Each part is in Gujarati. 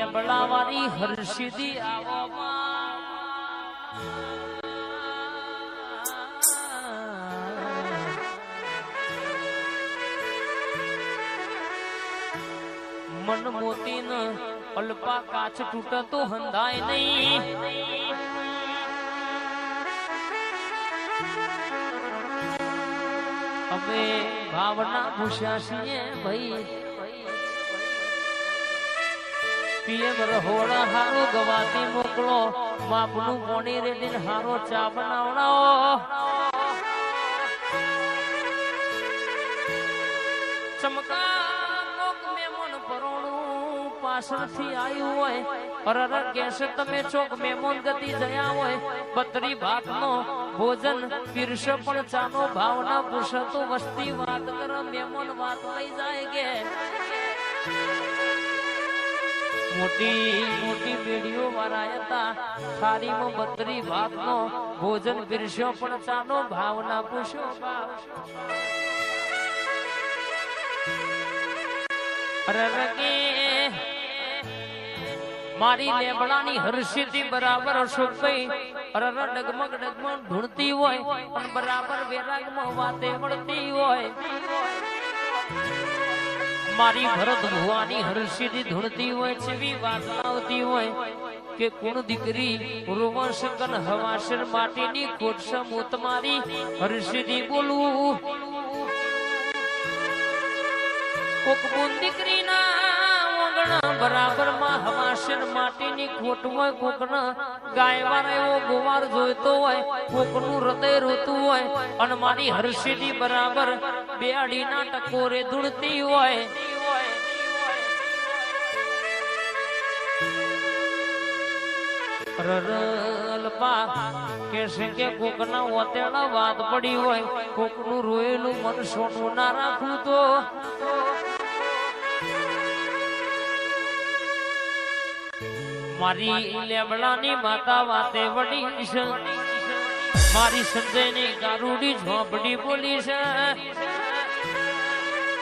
લેબડાવાળી હર્ષિદી આવો મન મોતી ન અલ્પા કાચ તૂટતો હંધાય નહીં અમે ભાવના ભૂસ્યા છીએ ભાઈ પીએમ રહોડા હારો ગવાતી મોકલો માપનું પોણી રેડીને હારો ચા બનાવડાવો ચમકા પાછળથી આવ્યું હોય અરર કેસે તમે ચોક મેમોન ગતિ જયા હોય બત્રી ભાતનો ભોજન પીરસ પણ ચાનો ભાવના પૂછતો વસ્તી વાત કર મેમોન વાત લઈ જાય કે મોટી મોટી બેડીઓ વાળા હતા થારીમાં બત્રી ભાતનો ભોજન પીરસ્યો પણ ચાનો ભાવના પૂછ્યો અરર કે મારી લેબડાની હર્ષિતી બરાબર અશોકભાઈ અરર ડગમગ ડગમગ ઢૂંઢતી હોય પણ બરાબર વેરાગમાં વાતે મળતી હોય મારી ભરત ભુવાની હર્ષિતી ઢૂંઢતી હોય છેવી વાત આવતી હોય કે કોણ દીકરી રોવંશકન હવાસર માટીની કોટસ મોત મારી હર્ષિતી બોલવું કોક બોન દીકરીના બરાબર માં હવાસર માટીની ખોટ હોય કોકના ગાયવાર એવો ગોવાર જોઈતો હોય કોકનું હૃદય રોતું હોય અને મારી હર્ષિદી બરાબર બેડીના ટકોરે ધૂળતી હોય રલપા કેસે કે કોકના ઓતેડા વાત પડી હોય કોકનું રોયેલું મન સોનું ના રાખું તો મારી લેબડાની માતા વાતે વડી છે મારી સંજયની ગારુડી ઝોપડી બોલી છે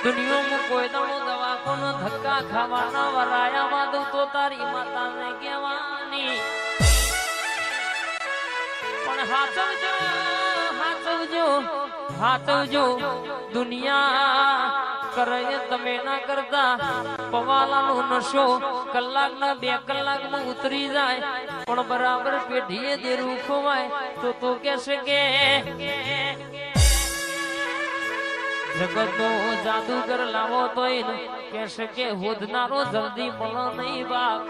દુનિયામાં કોઈ દાણો દવાખાનો ધક્કા ખાવાના વરાયામાં દઉં તો તારી માતાને કહેવાની પણ હાચવજો દુનિયા કરે તમે ના કરતા પવાલાનો નશો કલાકના 2 કલાકમાં ઉતરી જાય પણ બરાબર પેઢીએ દેરું ખોવાય તો કેશે કે જગતનો જાદુગર લાવો તોય કેશે કે હોદનારો જલ્દી મળો નહીં બાપ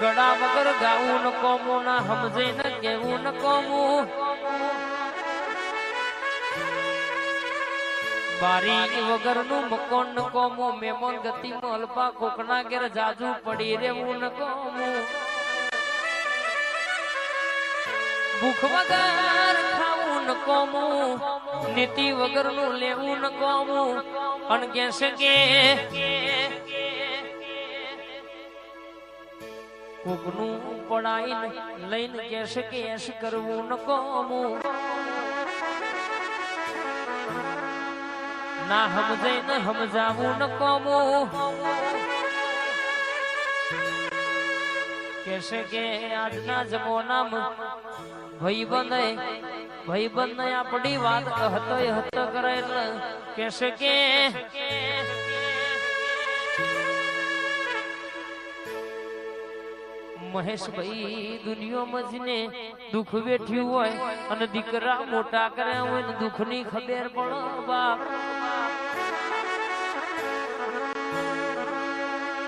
ગળા વગર ગાવું ન કોમું ના સમજે ન કેવું ન કોમું બારી વગરનું મકોન ન કોમું મેમોન ગતિમાં અલ્પા કોકના ઘેર જાજુ પડી રેવું ન કોમું ભૂખ વગર ખાવું ન કોમું નીતિ વગરનું લેવું ન કોમું અને કહેશે કે કોકનું પડાઈ લઈને કહેશે કે એશ કરવું ન કોમું ના સમજે ન સમજાવું ન કોમું કેશે કે આજના જમાનામાં ભાઈબંધ આપણી વાત હત કરે કેશે કે મહેશભાઈ દુનિયામાં જઈને દુઃખ વેઠ્યું હોય અને દીકરા મોટા કર્યા હોય ને દુઃખની ખબર પડો બાપ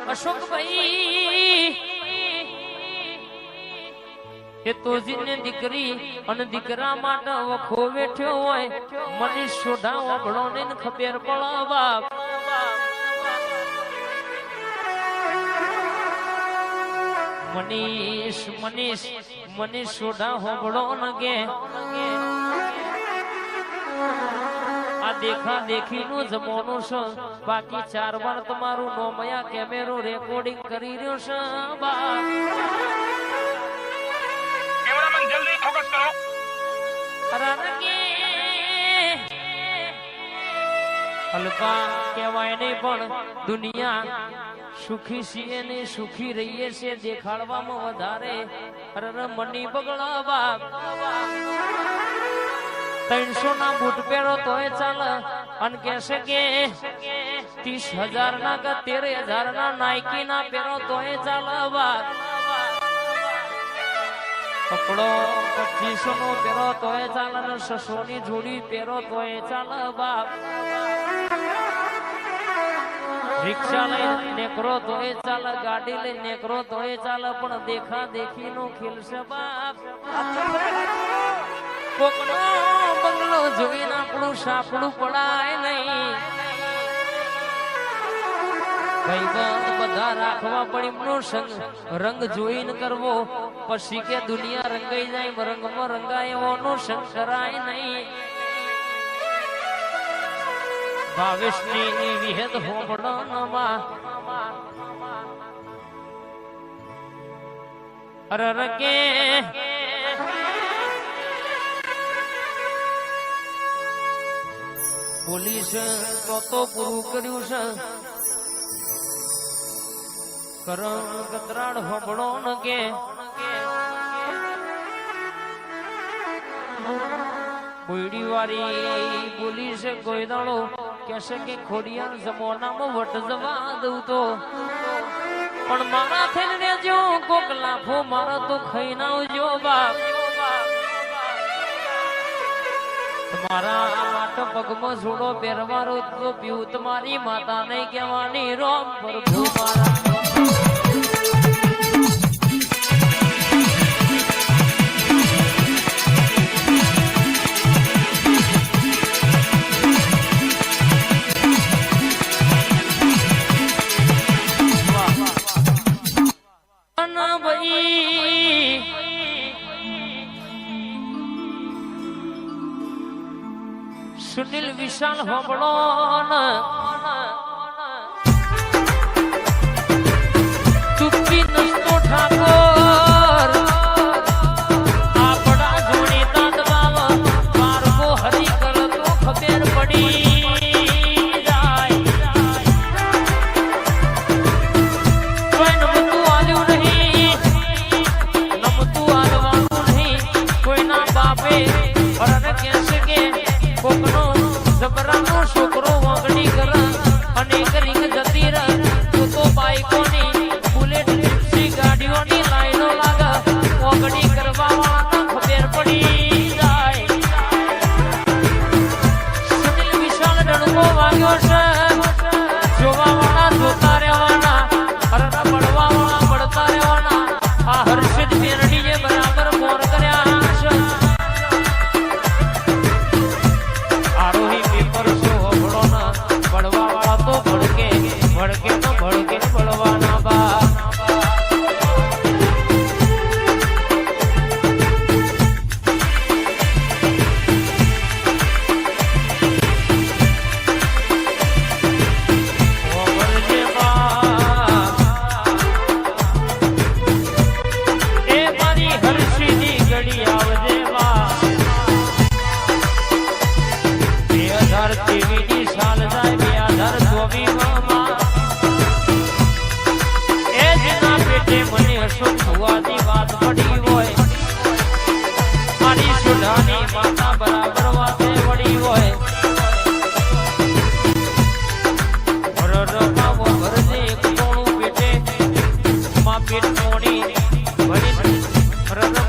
અશોકભાઈ એ તોજીને દીકરી અને દીકરા માટે વખો વેઠ્યો હોય મનીષ સોઢા ઓગળો ને ખબર પડો બાપ મનીષ સોઢા હોબળો નગે આ દેખા દેખી નો જમાનો છે બાકી 4 વાર તમારું નોમયા કેમેરો રેકોર્ડિંગ કરી રહ્યો છે બા કેમેરામેન જલ્દી ફોકસ કરો અલ્પા કહેવાય નહીં પણ દુનિયા સુખી છીએ ને સુખી રહીએ છે દેખાડવામાં વધારે અરે મની બગડા બાપ 300 ના બૂટ પહેરો તોય ચાલે અને કહેશે કે 30,000 ના કે 13,000 ના નાઇકી ના પહેરો તોય ચાલે બાપ કપડો 2500 નો પહેરો તોય ચાલે ને 600 ની જોડી પહેરો તોય ચાલે બાપ રિક્ષા લઈને નેકરો તોય ચાલે ગાડી લઈને નેકરો તોય ચાલે પણ દેખા દેખી નો ખેલ છે બાપ કોકનો બંગલો જોઈને આપણું સાપડું પડાય નહીં ભાઈબંધ બધા રાખવા પડી એમનો સંગ રંગ જોઈને કરવો પછી કે દુનિયા રંગાઈ જાય રંગમાં રંગાય એવો સંગ કરાય નહીં ભાવેશની વિહેદ હોબળનમાં અરર કે પોલીસ તો પૂરું કર્યું છે કરણ કતરાડ હોબળો ન કે કોઈડી વાળી પોલીસ કોઈ દાડો કહેશે કે ખોડિયાર જમાનામાં વટ જવા દઉં તો પણ મારા થઈને રેજો કોક લાફો મારા તો ખાઈ ના આવજો બાપ તમારા માટે પગમાં જોડો પહેરવારો તો પીવું તમારી માતા નહીં કહેવાની રોમ પ્રભુ મારા સુનિલ વિશાલ હોબળો ચૂપી નસતો ઠાકોર આપડા જોડી તાંડવાવ માર્ગો હરી કરતો ખબર પડી જાય કોઈ નમતું આલ્યું નહીં નમતું આલવાનું નહીં કોઈના બાપે અરને કહેશે કે કોકનો જબરાનો છોકરો વાગડી કર અને રીંગ જતી રહે તો બાઈકોની બુલેટ જીપ્સી ગાડીઓની લાઈનો લાગે વાગડી કરવા વાળાને ખબર પડી જાય સુનિલ વિશાલ ડણકો વાગ્યો છે જોવા વાળા જોતા રહેવાના અરડા પડવા વાળા પડતા રહેવાના આ હર્ષિત મેરડીએ બરાબર મોર કર્યા છે ભણવા વાળા તો ભડકે ભડકે તો ભડકે ભણવાના બા એ મારી હર્ષીની ઘડી આવજે બા 2023 સાલ જાય 2024 એ જેના પેટે મને અશોક થવાની વાત પડી હોય મારી સુધાની માતા બરાબર વાતે વળી હોય ભરરમાં ભરજે એક કોણું પેટે માં પેટ મોડી ભરી ભરર